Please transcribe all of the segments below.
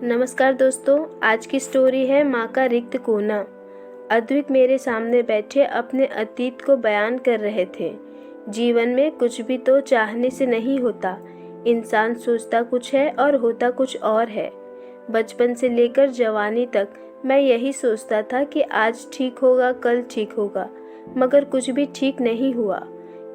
नमस्कार दोस्तों, आज की स्टोरी है माँ का रिक्त कोना। अद्विक मेरे सामने बैठे अपने अतीत को बयान कर रहे थे। जीवन में कुछ भी तो चाहने से नहीं होता। इंसान सोचता कुछ है और होता कुछ और है। बचपन से लेकर जवानी तक मैं यही सोचता था कि आज ठीक होगा, कल ठीक होगा, मगर कुछ भी ठीक नहीं हुआ।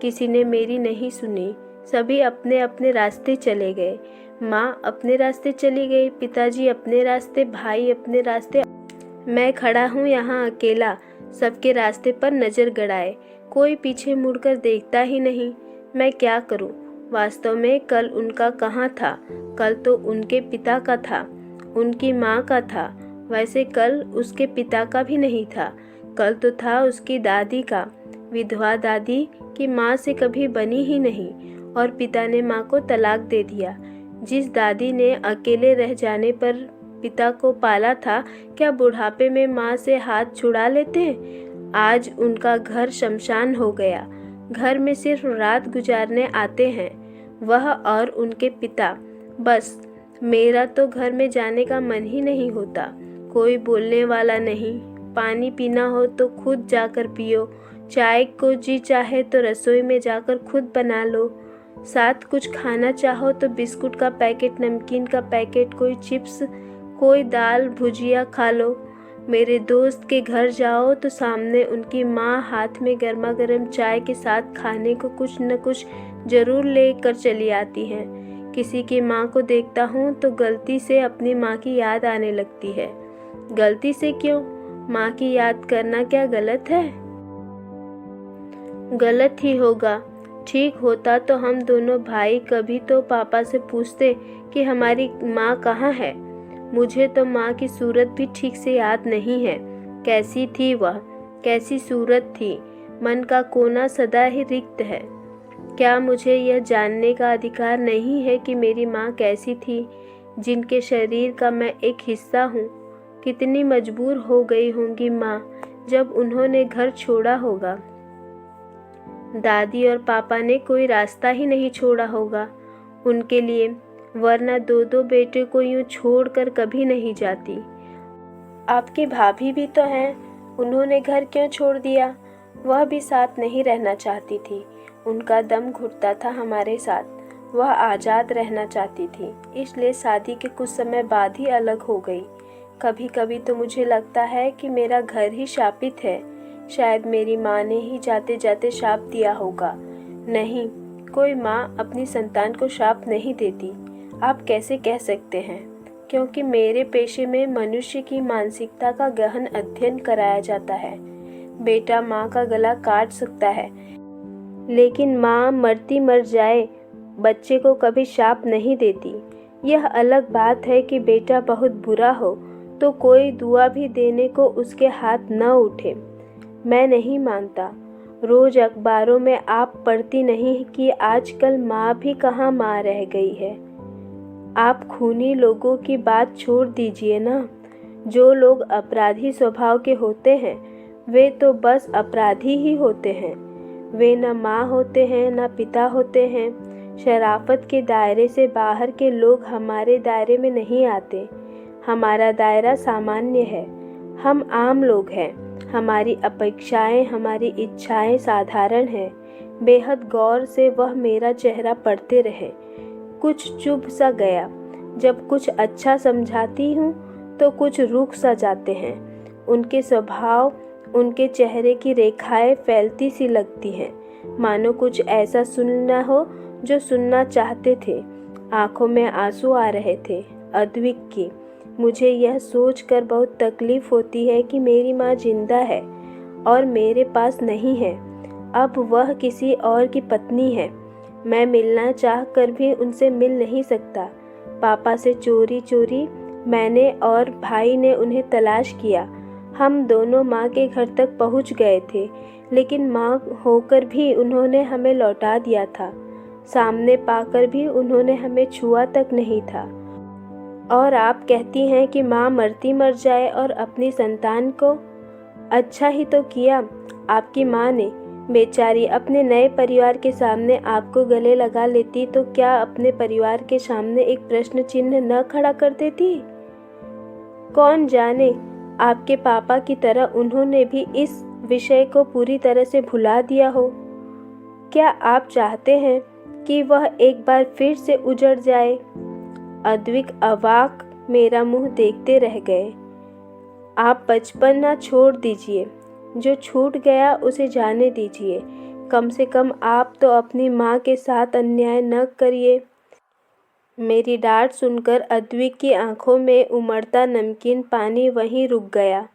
किसी ने मेरी नहीं सुनी। सभी अपने अपने रास्ते चले गए। माँ अपने रास्ते चली गई, पिताजी अपने रास्ते, भाई अपने रास्ते। मैं खड़ा हूँ यहाँ अकेला, सबके रास्ते पर नज़र गड़ाए। कोई पीछे मुड़कर देखता ही नहीं। मैं क्या करूँ? वास्तव में कल उनका कहाँ था? कल तो उनके पिता का था, उनकी माँ का था। वैसे कल उसके पिता का भी नहीं था, कल तो था उसकी दादी का। विधवा दादी की माँ से कभी बनी ही नहीं, और पिता ने माँ को तलाक दे दिया। जिस दादी ने अकेले रह जाने पर पिता को पाला था, क्या बुढ़ापे में माँ से हाथ छुड़ा लेते? आज उनका घर शमशान हो गया। घर में सिर्फ रात गुजारने आते हैं वह और उनके पिता। बस मेरा तो घर में जाने का मन ही नहीं होता। कोई बोलने वाला नहीं। पानी पीना हो तो खुद जाकर पियो। चाय को जी चाहे तो रसोई में जाकर खुद बना लो। साथ कुछ खाना चाहो तो बिस्कुट का पैकेट, नमकीन का पैकेट, कोई चिप्स, कोई दाल भुजिया खा लो। मेरे दोस्त के घर जाओ तो सामने उनकी माँ हाथ में गर्मा गर्म चाय के साथ खाने को कुछ न कुछ जरूर लेकर चली आती हैं। किसी की माँ को देखता हूँ तो गलती से अपनी माँ की याद आने लगती है। गलती से क्यों? माँ की याद करना क्या गलत है? गलत ही होगा। ठीक होता तो हम दोनों भाई कभी तो पापा से पूछते कि हमारी माँ कहाँ है। मुझे तो माँ की सूरत भी ठीक से याद नहीं है। कैसी थी वह? कैसी सूरत थी? मन का कोना सदा ही रिक्त है। क्या मुझे यह जानने का अधिकार नहीं है कि मेरी माँ कैसी थी, जिनके शरीर का मैं एक हिस्सा हूँ? कितनी मजबूर हो गई होंगी माँ जब उन्होंने घर छोड़ा होगा। दादी और पापा ने कोई रास्ता ही नहीं छोड़ा होगा उनके लिए, वरना दो दो बेटे को यूं छोड़कर कभी नहीं जाती। आपकी भाभी भी तो हैं, उन्होंने घर क्यों छोड़ दिया? वह भी साथ नहीं रहना चाहती थी। उनका दम घुटता था हमारे साथ। वह आज़ाद रहना चाहती थी, इसलिए शादी के कुछ समय बाद ही अलग हो गई। कभी कभी तो मुझे लगता है कि मेरा घर ही शापित है। शायद मेरी माँ ने ही जाते जाते शाप दिया होगा। नहीं, कोई माँ अपनी संतान को शाप नहीं देती। आप कैसे कह सकते हैं? क्योंकि मेरे पेशे में मनुष्य की मानसिकता का गहन अध्ययन कराया जाता है। बेटा माँ का गला काट सकता है, लेकिन माँ मरती मर जाए बच्चे को कभी शाप नहीं देती। यह अलग बात है कि बेटा बहुत बुरा हो तो कोई दुआ भी देने को उसके हाथ न उठे। मैं नहीं मानता। रोज अखबारों में आप पढ़ती नहीं कि आजकल माँ भी कहाँ माँ रह गई है। आप खूनी लोगों की बात छोड़ दीजिए ना। जो लोग अपराधी स्वभाव के होते हैं वे तो बस अपराधी ही होते हैं। वे न माँ होते हैं न पिता होते हैं। शराफत के दायरे से बाहर के लोग हमारे दायरे में नहीं आते। हमारा दायरा सामान्य है। हम आम लोग हैं। हमारी अपेक्षाएं, हमारी इच्छाएं साधारण हैं। बेहद गौर से वह मेरा चेहरा पढ़ते रहे। कुछ चुभ सा गया। जब कुछ अच्छा समझाती हूँ तो कुछ रुक सा जाते हैं। उनके स्वभाव, उनके चेहरे की रेखाएं फैलती सी लगती हैं, मानो कुछ ऐसा सुनना हो जो सुनना चाहते थे। आंखों में आंसू आ रहे थे अद्विक की। मुझे यह सोचकर बहुत तकलीफ होती है कि मेरी माँ जिंदा है और मेरे पास नहीं है। अब वह किसी और की पत्नी है। मैं मिलना चाह कर भी उनसे मिल नहीं सकता। पापा से चोरी चोरी मैंने और भाई ने उन्हें तलाश किया। हम दोनों माँ के घर तक पहुँच गए थे, लेकिन माँ होकर भी उन्होंने हमें लौटा दिया था। सामने पाकर भी उन्होंने हमें छुआ तक नहीं था। और आप कहती हैं कि माँ मरती मर जाए और अपनी संतान को। अच्छा ही तो किया आपकी माँ ने। बेचारी अपने नए परिवार के सामने आपको गले लगा लेती तो क्या अपने परिवार के सामने एक प्रश्न चिन्ह न खड़ा कर देती? कौन जाने आपके पापा की तरह उन्होंने भी इस विषय को पूरी तरह से भुला दिया हो। क्या आप चाहते हैं कि वह एक बार फिर से उजड़ जाए? अद्विक अवाक मेरा मुंह देखते रह गए। आप बचपन ना छोड़ दीजिए, जो छूट गया उसे जाने दीजिए। कम से कम आप तो अपनी माँ के साथ अन्याय न करिए। मेरी डांट सुनकर अद्विक की आंखों में उमड़ता नमकीन पानी वहीं रुक गया।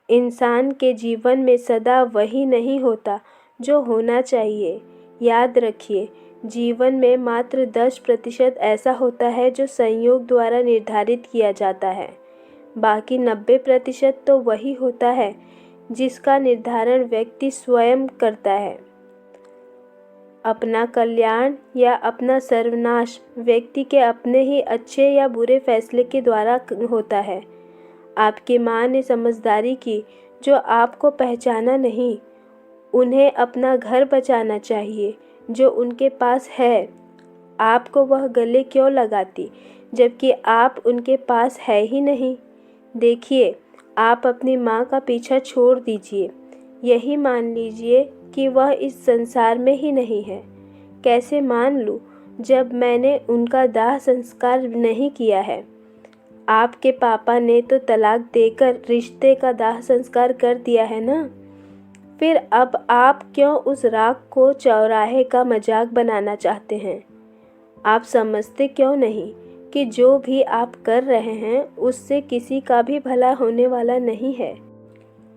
इंसान के जीवन में सदा वही नहीं होता जो होना चाहिए। याद रखिए, जीवन में मात्र 10% ऐसा होता है जो संयोग द्वारा निर्धारित किया जाता है। बाकी 90% तो वही होता है जिसका निर्धारण व्यक्ति स्वयं करता है। अपना कल्याण या अपना सर्वनाश व्यक्ति के अपने ही अच्छे या बुरे फैसले के द्वारा होता है। आपकी माँ ने समझदारी की जो आपको पहचाना नहीं। उन्हें अपना घर बचाना चाहिए जो उनके पास है। आपको वह गले क्यों लगाती जबकि आप उनके पास है ही नहीं? देखिए, आप अपनी माँ का पीछा छोड़ दीजिए। यही मान लीजिए कि वह इस संसार में ही नहीं है। कैसे मान लूँ जब मैंने उनका दाह संस्कार नहीं किया है? आपके पापा ने तो तलाक देकर रिश्ते का दाह संस्कार कर दिया है ना। फिर अब आप क्यों उस राख को चौराहे का मजाक बनाना चाहते हैं? आप समझते क्यों नहीं कि जो भी आप कर रहे हैं उससे किसी का भी भला होने वाला नहीं है।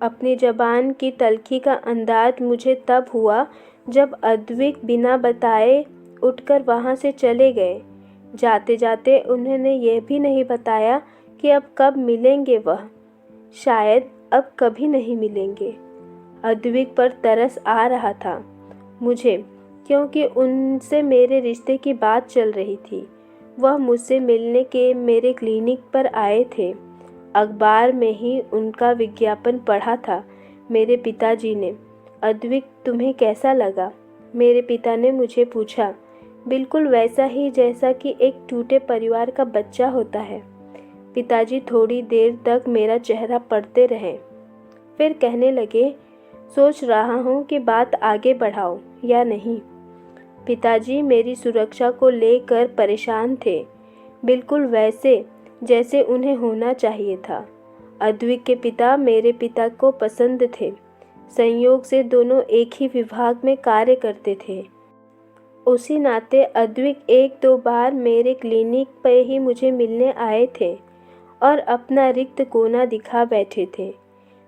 अपनी ज़बान की तलखी का अंदाज मुझे तब हुआ जब अद्विक बिना बताए उठकर वहाँ से चले गए। जाते जाते उन्होंने यह भी नहीं बताया कि अब कब मिलेंगे वह। शायद अब कभी नहीं मिलेंगे। अद्विक पर तरस आ रहा था मुझे, क्योंकि उनसे मेरे रिश्ते की बात चल रही थी। वह मुझसे मिलने के मेरे क्लिनिक पर आए थे। अखबार में ही उनका विज्ञापन पढ़ा था मेरे पिताजी ने। अद्विक, तुम्हें कैसा लगा? मेरे पिता ने मुझे पूछा। बिल्कुल वैसा ही जैसा कि एक टूटे परिवार का बच्चा होता है। पिताजी थोड़ी देर तक मेरा चेहरा पढ़ते रहे, फिर कहने लगे, सोच रहा हूँ कि बात आगे बढ़ाऊँ या नहीं। पिताजी मेरी सुरक्षा को लेकर परेशान थे, बिल्कुल वैसे जैसे उन्हें होना चाहिए था। अद्विक के पिता मेरे पिता को पसंद थे। संयोग से दोनों एक ही विभाग में कार्य करते थे। उसी नाते अद्विक 1-2 बार मेरे क्लिनिक पर ही मुझे मिलने आए थे और अपना रिक्त कोना दिखा बैठे थे।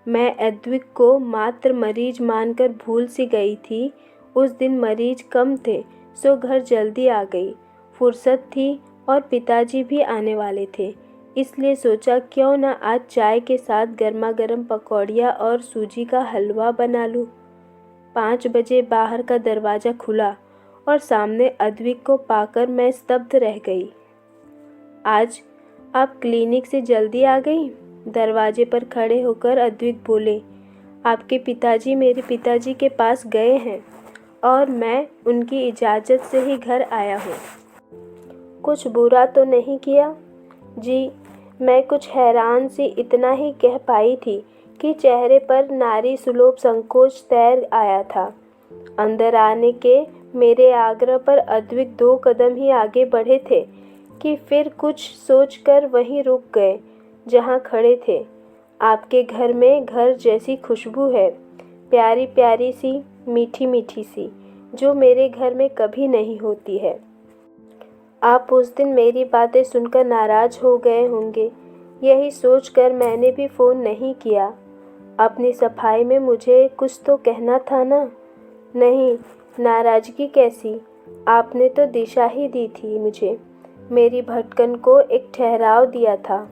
मैं अद्विक को मात्र मरीज मानकर भूल सी गई थी। उस दिन मरीज कम थे, सो घर जल्दी आ गई। फुर्सत थी और पिताजी भी आने वाले थे, इसलिए सोचा क्यों न आज चाय के साथ गर्मा गर्म पकौड़ियाँ और सूजी का हलवा बना लूँ। 5 बजे बाहर का दरवाज़ा खुला और सामने अद्विक को पाकर मैं स्तब्ध रह गई। आज आप क्लिनिक से जल्दी आ गई? दरवाजे पर खड़े होकर अद्विक बोले। आपके पिताजी मेरे पिताजी के पास गए हैं और मैं उनकी इजाज़त से ही घर आया हूँ। कुछ बुरा तो नहीं किया? जी, मैं कुछ हैरान सी इतना ही कह पाई थी कि चेहरे पर नारी सुलभ संकोच तैर आया था। अंदर आने के मेरे आग्रह पर अद्विक 2 कदम ही आगे बढ़े थे कि फिर कुछ सोचकर वहीं रुक गए जहाँ खड़े थे। आपके घर में घर जैसी खुशबू है, प्यारी प्यारी सी, मीठी मीठी सी, जो मेरे घर में कभी नहीं होती है। आप उस दिन मेरी बातें सुनकर नाराज़ हो गए होंगे। यही सोचकर मैंने भी फ़ोन नहीं किया। अपनी सफाई में मुझे कुछ तो कहना था ना। नहीं, नाराज़गी कैसी, आपने तो दिशा ही दी थी मुझे। मेरी भटकन को एक ठहराव दिया था।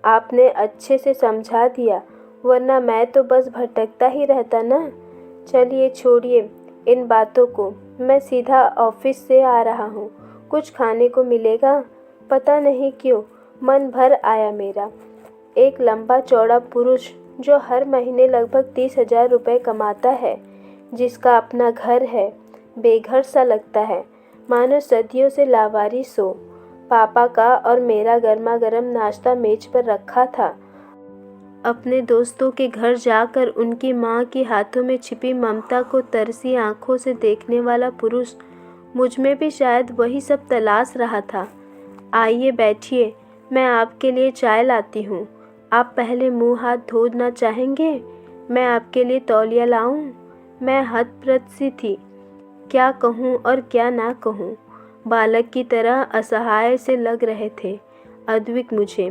आपने अच्छे से समझा दिया, वरना मैं तो बस भटकता ही रहता ना। चलिए छोड़िए इन बातों को, मैं सीधा ऑफिस से आ रहा हूँ। कुछ खाने को मिलेगा? पता नहीं क्यों मन भर आया मेरा। एक लंबा चौड़ा पुरुष जो हर महीने लगभग 30,000 रुपये कमाता है, जिसका अपना घर है, बेघर सा लगता है, मानो सदियों से लावारिस हो। पापा का और मेरा गर्मा गर्म नाश्ता मेज पर रखा था। अपने दोस्तों के घर जाकर उनकी माँ के हाथों में छिपी ममता को तरसी आंखों से देखने वाला पुरुष मुझ में भी शायद वही सब तलाश रहा था। आइए बैठिए, मैं आपके लिए चाय लाती हूँ। आप पहले मुंह हाथ धोना चाहेंगे? मैं आपके लिए तौलिया लाऊं? मैं हतप्रभ सी थी, क्या कहूँ और क्या ना कहूँ। बालक की तरह असहाय से लग रहे थे अद्विक मुझे।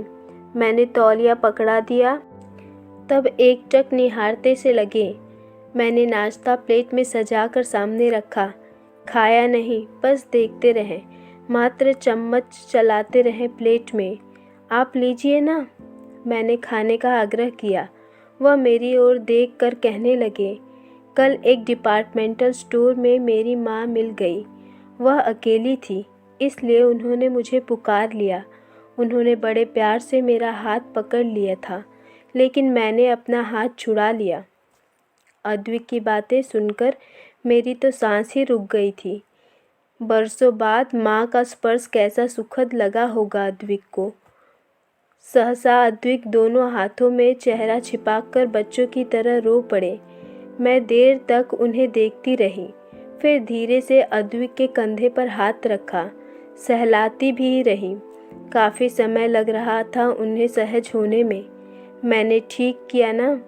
मैंने तौलिया पकड़ा दिया, तब एकटक निहारते से लगे। मैंने नाश्ता प्लेट में सजाकर सामने रखा। खाया नहीं, बस देखते रहे, मात्र चम्मच चलाते रहे प्लेट में। आप लीजिए ना, मैंने खाने का आग्रह किया। वह मेरी ओर देखकर कहने लगे, कल एक डिपार्टमेंटल स्टोर में मेरी माँ मिल गई। वह अकेली थी, इसलिए उन्होंने मुझे पुकार लिया। उन्होंने बड़े प्यार से मेरा हाथ पकड़ लिया था, लेकिन मैंने अपना हाथ छुड़ा लिया। अद्विक की बातें सुनकर मेरी तो सांस ही रुक गई थी। बरसों बाद माँ का स्पर्श कैसा सुखद लगा होगा अद्विक को। सहसा अद्विक दोनों हाथों में चेहरा छिपाकर बच्चों की तरह रो पड़े। मैं देर तक उन्हें देखती रही, फिर धीरे से अद्विक के कंधे पर हाथ रखा, सहलाती भी रही। काफ़ी समय लग रहा था उन्हें सहज होने में। मैंने ठीक किया ना?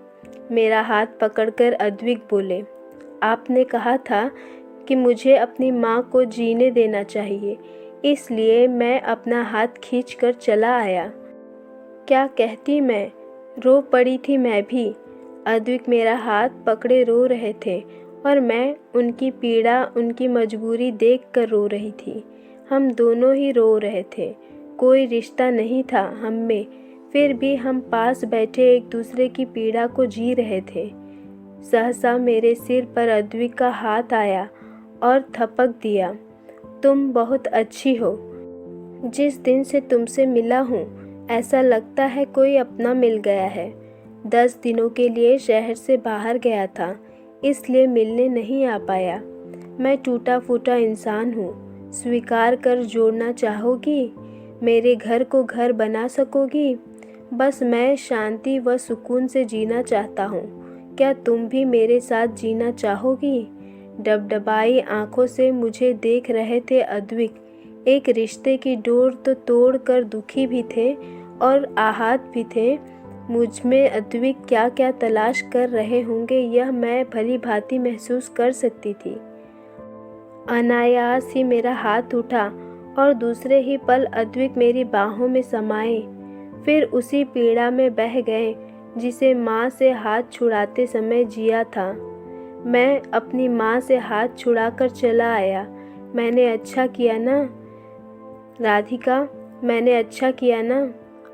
मेरा हाथ पकड़कर अद्विक बोले, आपने कहा था कि मुझे अपनी माँ को जीने देना चाहिए, इसलिए मैं अपना हाथ खींचकर चला आया। क्या कहती मैं? रो पड़ी थी मैं भी। अद्विक मेरा हाथ पकड़े रो रहे थे और मैं उनकी पीड़ा, उनकी मजबूरी देखकर रो रही थी। हम दोनों ही रो रहे थे। कोई रिश्ता नहीं था हम में, फिर भी हम पास बैठे एक दूसरे की पीड़ा को जी रहे थे। सहसा मेरे सिर पर अद्विक का हाथ आया और थपक दिया। तुम बहुत अच्छी हो। जिस दिन से तुमसे मिला हूँ, ऐसा लगता है कोई अपना मिल गया है। 10 दिनों के लिए शहर से बाहर गया था, इसलिए मिलने नहीं आ पाया। मैं टूटा फूटा इंसान हूँ। स्वीकार कर जोड़ना चाहोगी? मेरे घर को घर बना सकोगी? बस मैं शांति व सुकून से जीना चाहता हूँ। क्या तुम भी मेरे साथ जीना चाहोगी? डबडबाई आंखों से मुझे देख रहे थे अद्विक। एक रिश्ते की डोर तो तोड़कर दुखी भी थे और आहत भी थे। मुझ में अद्विक क्या क्या तलाश कर रहे होंगे, यह मैं भली भांति महसूस कर सकती थी। अनायास ही मेरा हाथ उठा और दूसरे ही पल अद्विक मेरी बाहों में समाये। फिर उसी पीड़ा में बह गए जिसे माँ से हाथ छुड़ाते समय जिया था। मैं अपनी माँ से हाथ छुड़ाकर चला आया। मैंने अच्छा किया ना राधिका? मैंने अच्छा किया ना?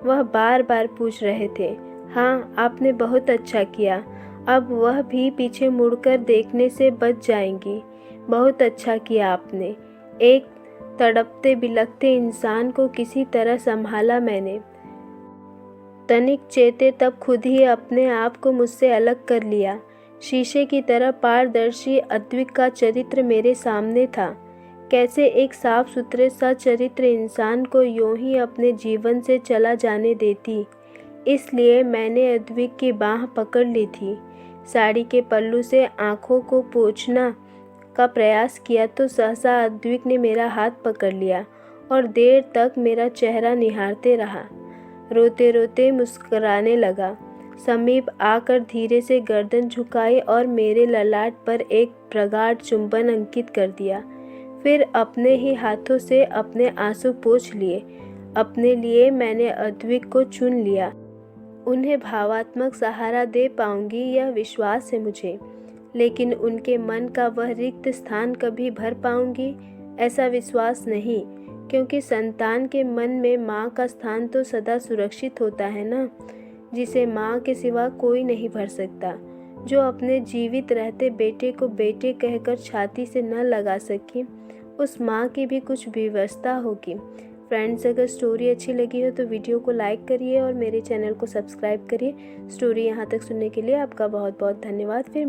वह बार बार पूछ रहे थे। हाँ, आपने बहुत अच्छा किया। अब वह भी पीछे मुड़कर देखने से बच जाएंगी। बहुत अच्छा किया आपने। एक तड़पते बिलखते इंसान को किसी तरह संभाला मैंने। तनिक चेते तब खुद ही अपने आप को मुझसे अलग कर लिया। शीशे की तरह पारदर्शी अद्विक का चरित्र मेरे सामने था। कैसे एक साफ सुथरे सच्चरित्र इंसान को यूं ही अपने जीवन से चला जाने देती। इसलिए मैंने अद्विक की बाह पकड़ ली थी। साड़ी के पल्लू से आंखों को पोंछना का प्रयास किया तो सहसा अद्विक ने मेरा हाथ पकड़ लिया और देर तक मेरा चेहरा निहारते रहा। रोते रोते मुस्कुराने लगा। समीप आकर धीरे से गर्दन झुकाई और मेरे ललाट पर एक प्रगाढ़ चुंबन अंकित कर दिया। फिर अपने ही हाथों से अपने आंसू पोंछ लिए। अपने लिए मैंने अद्विक को चुन लिया। उन्हें भावात्मक सहारा दे पाऊंगी यह विश्वास है मुझे, लेकिन उनके मन का वह रिक्त स्थान कभी भर पाऊंगी ऐसा विश्वास नहीं, क्योंकि संतान के मन में माँ का स्थान तो सदा सुरक्षित होता है ना, जिसे माँ के सिवा कोई नहीं भर सकता। जो अपने जीवित रहते बेटे को बेटे कहकर छाती से न लगा सकी, उस माँ की भी कुछ व्यवस्था होगी। फ्रेंड्स, अगर स्टोरी अच्छी लगी हो तो वीडियो को लाइक करिए और मेरे चैनल को सब्सक्राइब करिए। स्टोरी यहाँ तक सुनने के लिए आपका बहुत बहुत धन्यवाद। फिर